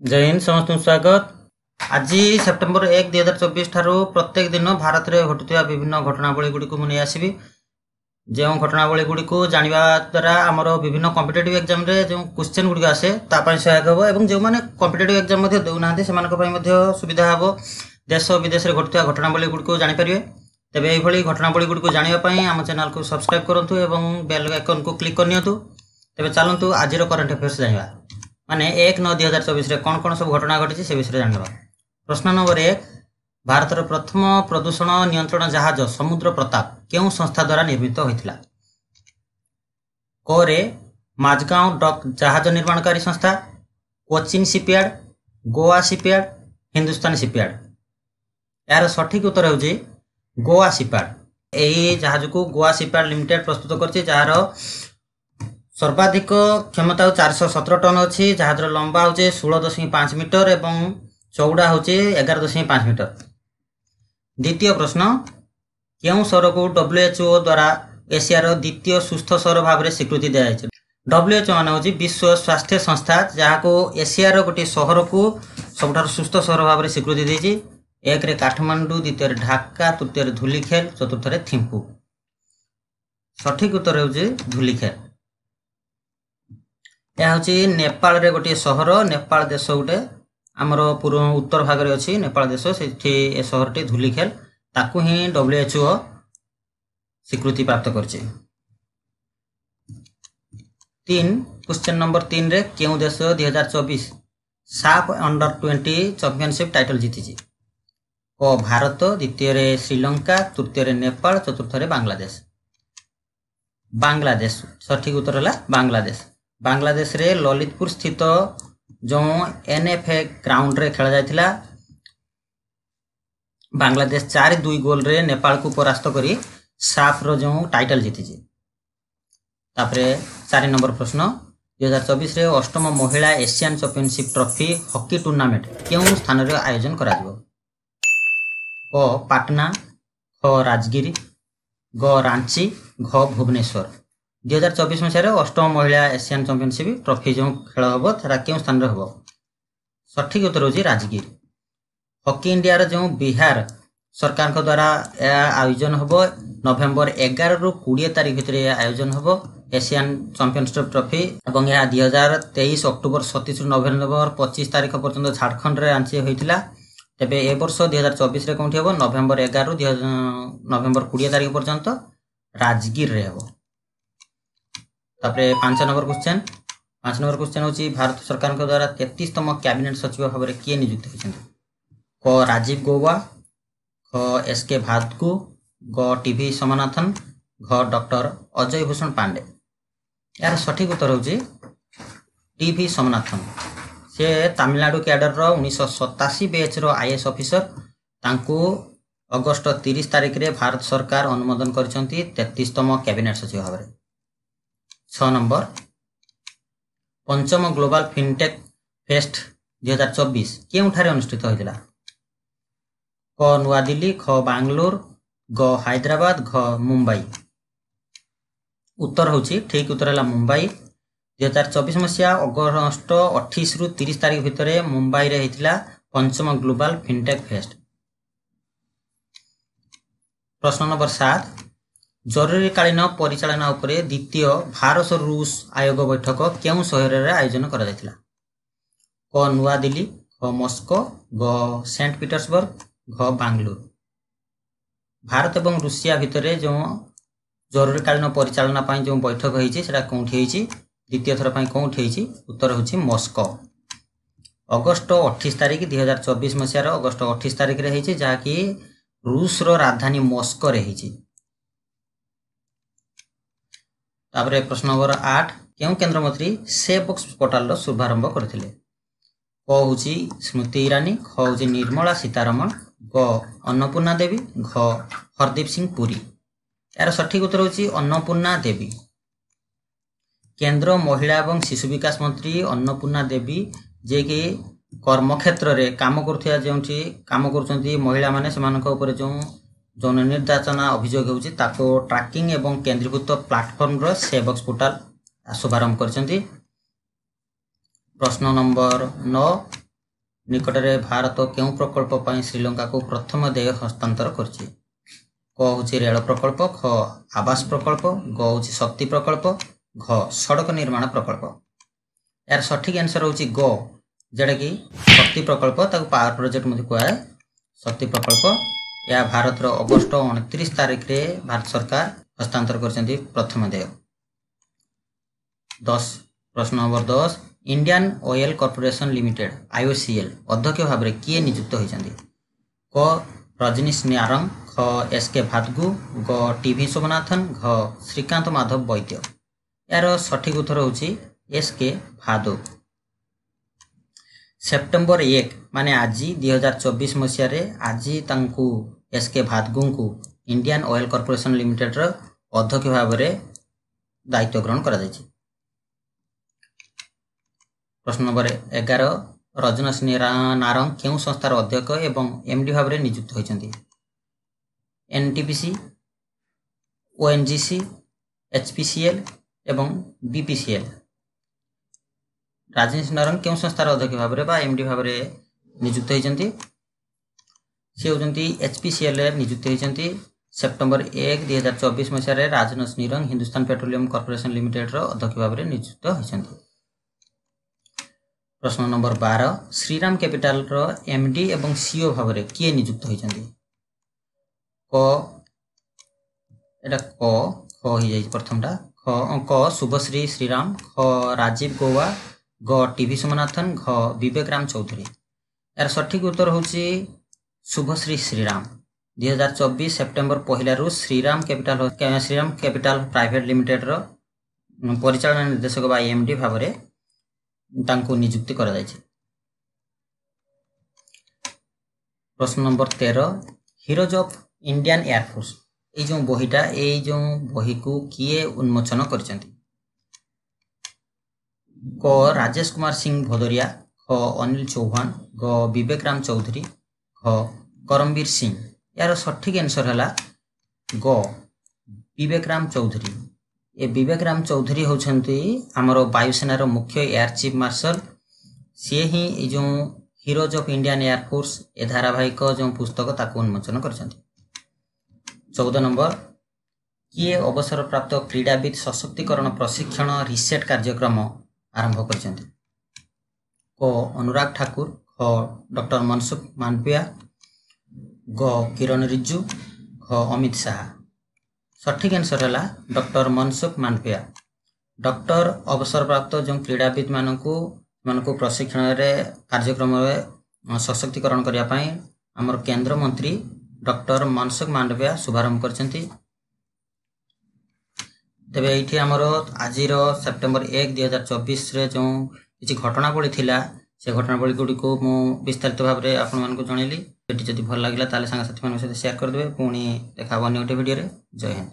जय हिंद समस्त स्वागत। आज सेप्टेम्बर 1 2024 ठारू प्रत्येक दिन भारत में घटुवा विभिन्न घटनावली गुड़ी मुझे आसवि जो घटनावली गुड़ी को जानवा द्वारा आमर विभिन्न कॉम्पिटिटिव एग्जाम रे जो क्वेश्चन गुड़ी आसे सहायक हम और जो मैंने कॉम्पिटिटिव एग्जाम देना से सुविधा हम देश विदेश में घटुवा घटनावली गुड़ी को जानीपर तेज ये घटनावली गुड़ी को जानापी आम चैनल को सब्सक्राइब करूँ और बेल आइकन को क्लिक करनी तेज चलतु आज करंट अफेयर्स जानवा माने 1/9/2024 कौन कौन सब घटना घटी से विषय जानवा। प्रश्न नंबर 1 भारत प्रथम प्रदूषण नियंत्रण जहाज समुद्र प्रताप क्यों संस्था द्वारा निर्मित होता। क रे माझगांव डक जहाज निर्माणकारी संस्था, Cochin shipyard, Goa shipyard, Hindustan shipyard. यार सठिक उत्तर होची गोवा शिपयार्ड। यही जहाज को गोवा शिपयार्ड लिमिटेड प्रस्तुत करछि जार सर्वाधिक क्षमता 417 टन अच्छी। जहाज लंबा हूँ 16.5 मीटर एवं चौड़ा हूँ 11.5 मीटर। द्वितीय प्रश्न क्यों सहर को WHO द्वारा एशियार द्वितीय सुस्थ सहर भाव में स्वीकृति दी जाए। WHO मान हूँ विश्व स्वास्थ्य संस्था जहाँ को एशियार गोटे सहर को सबुठ सुस्थ सहर भाव में स्वीकृति देती। 1 रे काठमांडू, 2 रे ढाका, 3 रे धुलिखेल, 4 रे थिम्पू। सठिक उत्तर हूँ धुलिखेल। यह हूँ नेपाल रे गोटे सहर। नेपाल देश गोटे आमर पूर्व उत्तर भाग में अच्छी नेपाल देश से सहर टी धुलिखेल ताकू ही WHO स्वीकृति प्राप्त करछि। 3 क्वेश्चन नंबर 3 रे क्यों देश 2024 साफ अंडर-20 चैंपियनशिप टाइटल जीति। क भारत, द्वितीय रे श्रीलंका, तृतीय रे नेपाल, चतुर्थ रे बांग्लादेश। बांग्लादेश सठिक उत्तर है बांग्लादेश। बांग्लादेश रे ललितपुर स्थित जो NFA ग्राउंड रे खेला जाइथिला बांग्लादेश 4-2 गोल रे नेपाल को परास्त करी साफ रो जो टाइटल जीति। तापरे 4 नंबर प्रश्न 2024 रे अष्टम महिला Asian championship trophy hockey tournament क्यों स्थान रे आयोजन करा जिवो। क पाटना, ख राजगिरी, ग रांची, घ भुवनेश्वर। 2024 मसीह अष्टम महिला एशियन चैंपियनशिप ट्रॉफी जो खेल हम से क्यों स्थान हम। सठिक उत्तर होची राजगिर। हॉकी इंडिया जो बिहार सरकार को द्वारा आयोजन हम नवेम्बर 11 ରୁ 20 तारीख भितर आयोजन हम एशियन चैंपियनशिप ट्रॉफी और यह 2023 अक्टोबर 27 ରୁ नवेम्बर 25 तारीख पर्यंत झारखंड रे रांची होइतिला। तेबे ए वर्ष 2024 रे कोठी हम नवेम्बर 11 ରୁ नवेम्बर 20 तारीख पर्यंत राजगिर रे हम। तापरे 5 नंबर क्वेश्चन होची भारत सरकार के द्वारा 33तम कैबिनेट सचिव भाव में किए नियुक्त होइछन्ति। क राजीव गौबा, ख SK भादकू, ग TV सोमनाथन, घ डॉक्टर अजय भूषण पांडे। यार सठिक उत्तर होची TV सोमनाथन। से तमिलनाडु कैडर रो 1987 बैच रो IAS ऑफिसर तांको अगस्त 30 तारीख रे भारत सरकार अनुमोदन करछन्ति 33तम कैबिनेट सचिव भाव में। 6 नंबर पंचम ग्लोबल फिनटेक फेस्ट 2024 क्यों ठारे अनुष्ठित होइतिला। क नुआ दिल्ली, ख बांगलोर, ग हैदराबाद, घ मुंबई। उत्तर होची ठीक उत्तर है मुंबई। 2024 मसीहा अगस्त 28 ରୁ 30 तारीख भितर मुंबई रे होइतिला पंचम ग्लोबल फिनटेक फेस्ट। प्रश्न नंबर 7 जरूरीकालीन परिचालना उपरे द्वितीय भारत रूस आयोग बैठक क्यों शहर रे आयोजन करा जायतिला। क नुआ दिल्ली, ख मस्को, ग सेंट पीटर्सबर्ग, घ बांगलोर। भारत एवं रूसिया भितर जो जरूरीकालीन परिचालना पाई जो बैठक होईची सेटा कोठी होईची द्वितीय थर पाई कोठी होईची। उत्तर होची मस्को। अगस्त 28 तारीख 2024 मसीहा अगस्त 28 तारीख रे होईची जहा कि रूस रो राजधानी मस्को रे होईची। तापरे प्रश्न नंबर 8 क्यों केंद्र मंत्री सेव बॉक्स पोर्टाल रो शुभारंभ करथिले। क होची स्मृति ईरानी, ख होची निर्मला सीतारमण, ग अन्नपूर्णा देवी, घ हरदीप सिंह पुरी। यार सठिक उत्तर होची अन्नपूर्णा देवी। केंद्र महिला एवं शिशु विकास मंत्री अन्नपूर्णा देवी जे कि कर्मक्षेत्र रे काम करथि जेउठी काम करचंती महिला माने सेमानक ऊपर जो जौन निर्यातना अभियोग होची ताको ट्रैकिंग एवं केंद्रीभूत प्लेटफॉर्म रो सेवक्स पोर्टाल शुभारंभ करचंती। प्रश्न नंबर 9 निकटरे भारत केउं प्रकल्प पई श्रीलंका को प्रथम देय हस्तांतर करछि? क होछि रेल प्रकल्प, ख आवास प्रकल्प, ग होछि शक्ति प्रकल्प, घ सड़क निर्माण प्रकल्प। यार सठिक आंसर होछि ग, जेटा कि शक्ति प्रकल्प ताको पावर प्रोजेक्ट मध्ये कहए शक्ति प्रकल्प। या भारत रो अगस्त 29 तारिख रे भारत सरकार हस्तांतर करछन्ती प्रथम देय। 10 प्रश्न number 10 Indian oil corporation limited IOCL अध्यक्ष भाव में किए नियुक्त होइछन्ती? क रजनीश नारंग, ख SK भादगु, ग TV सोमनाथन, घ श्रीकांत माधव वैद्य। यार सठिक उत्तर होछि SK भादु। सेप्टेम्बर 1 माने आज 2024 मसीह रे आज तांकु SK भादगु को इंडियन ऑयल कॉर्पोरेशन लिमिटेड रो अध्यक्ष भाव में दायित्व ग्रहण करा जायछि। प्रश्न नंबर 11 रजनीश नारंग केउं संस्थार अध्यक्ष एवं MD भाव में नियुक्त होइछन्ती? NTPC, ONGC, HPCL एवं BPCL। रजनीश नारंग केउं संस्थार अध्यक्ष भाव में बा MD भाव में नियुक्त होइछन्ती? से होजन्ती HPCL रे नियुक्त होइछन्ती। सेप्टेम्बर 1 2024 मसीह रे Rajneesh Narang Hindustan petroleum corporation limited रो अध्यक्ष भाव में नियुक्त होइछन्ती। प्रश्न नंबर 12 श्रीराम कैपिटल रो MD एवं CEO भाव में किए नियुक्त होइछन्ती? एटा ख हो जाई प्रथमटा क शुभश्री श्रीराम, ख राजीव गोवा, ग TV सोमनाथन, घ विवेक राम चौधरी। यार सठिक उत्तर होछि शुभश्री श्रीराम। 2024 सेप्टेम्बर 1 रु श्रीराम कैपिटल प्राइवेट लिमिटेड रो परिचालन निर्देशक बा MD भाव में तांको नियुक्ति करा जायछि। प्रश्न number 13 heroes of Indian air force ए जो बहीटा जो बही को किए उन्मोचन करछन्ती? क राजेश कुमार सिंह भदौरिया, ख अनिल चौहान, ग विवेक राम चौधरी, घ करमवीर सिंह। यार सठिक आंसर है ग विवेक राम चौधरी। ए विवेक राम चौधरी होछन्ती हमर वायुसेनार मुख्य एयर चीफ मार्शल। सी ही जो हीरोज ऑफ इंडियन एयरफोर्स ए धारावाहिक जो पुस्तक ताको उन्मोचन करछन्ती। 14 नंबर किए अवसर प्राप्त क्रीड़ाविद सशक्तिकरण प्रशिक्षण रिसेट कार्यक्रम आरंभ करछन्ती? क अनुराग ठाकुर, ख डॉक्टर मनसुख मांडविया, ग किरण रिजिजू, घ अमित शाह। सठिक आंसर है डॉक्टर मनसुख मांडविया। डॉक्टर अवसर प्राप्त जो क्रीड़ाविद मानकु प्रशिक्षण रे कार्यक्रम रे सशक्तिकरण करिया पई हमर केंद्र मंत्री डॉक्टर मनसुख मांडविया शुभारंभ करछन्ती। तेबे एठी हमर आजिर सेप्टेम्बर 1 2024 रे जो किछि घटनावली थिला से घटनावली गुडी को मु विस्तारित भाव रे आपन मानकु जणैली। एठी जदि भल लागिला ताले संग साथी मान सहित शेयर कर देबे। पुणी देखा अन्य गोटे वीडियो रे। जय हिंद।